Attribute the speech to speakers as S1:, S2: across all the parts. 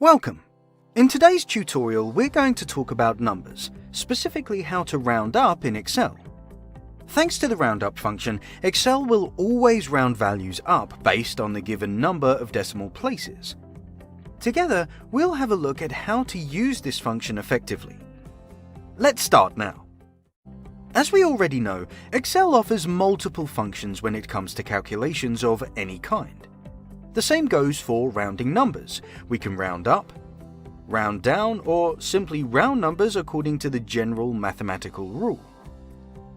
S1: Welcome! In today's tutorial, we're going to talk about numbers, specifically how to round up in Excel. Thanks to the roundup function, Excel will always round values up based on the given number of decimal places. Together, we'll have a look at how to use this function effectively. Let's start now. As we already know, Excel offers multiple functions when it comes to calculations of any kind. The same goes for rounding numbers. We can round up, round down, or simply round numbers according to the general mathematical rule.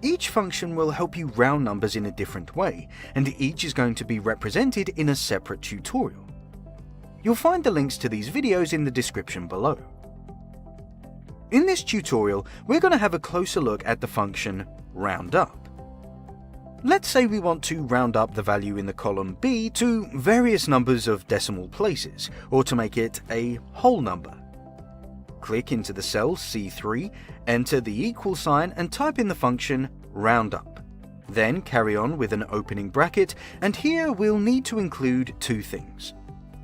S1: Each function will help you round numbers in a different way, and each is going to be represented in a separate tutorial. You'll find the links to these videos in the description below. In this tutorial, we're going to have a closer look at the function roundup. Let's say we want to round up the value in the column B to various numbers of decimal places, or to make it a whole number. Click into the cell C3, enter the equal sign and type in the function roundup. Then carry on with an opening bracket, and here we'll need to include two things.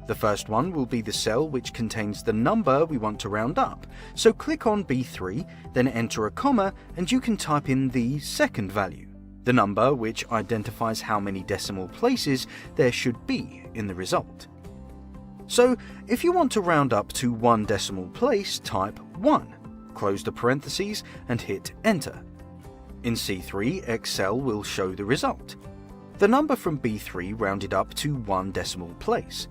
S1: The first one will be the cell which contains the number we want to round up, so click on B3, then enter a comma and you can type in the second value, the number which identifies how many decimal places there should be in the result. So, if you want to round up to one decimal place, type 1, close the parentheses and hit enter. In C3, Excel will show the result. The number from B3 rounded up to one decimal place.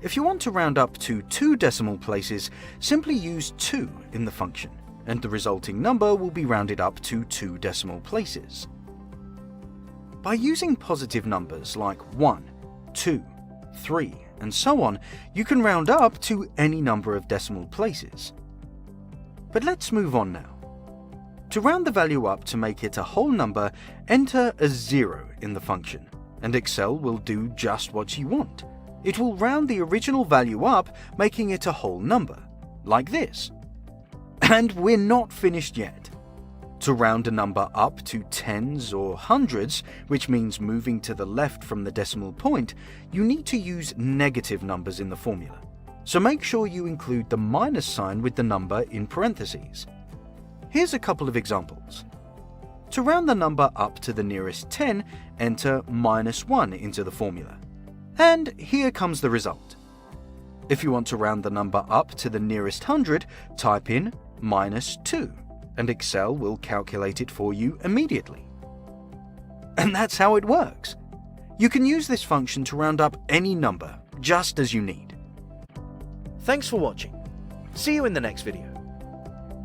S1: If you want to round up to 2 decimal places, simply use 2 in the function, and the resulting number will be rounded up to 2 decimal places. By using positive numbers like 1, 2, 3, and so on, you can round up to any number of decimal places. But let's move on now. To round the value up to make it a whole number, enter a 0 in the function, and Excel will do just what you want. It will round the original value up, making it a whole number, like this. And we're not finished yet. To round a number up to tens or hundreds, which means moving to the left from the decimal point, you need to use negative numbers in the formula. So make sure you include the minus sign with the number in parentheses. Here's a couple of examples. To round the number up to the nearest 10, enter -1 into the formula. And here comes the result. If you want to round the number up to the nearest 100, type in -2. And Excel will calculate it for you immediately. And that's how it works. You can use this function to round up any number, just as you need. Thanks for watching. See you in the next video.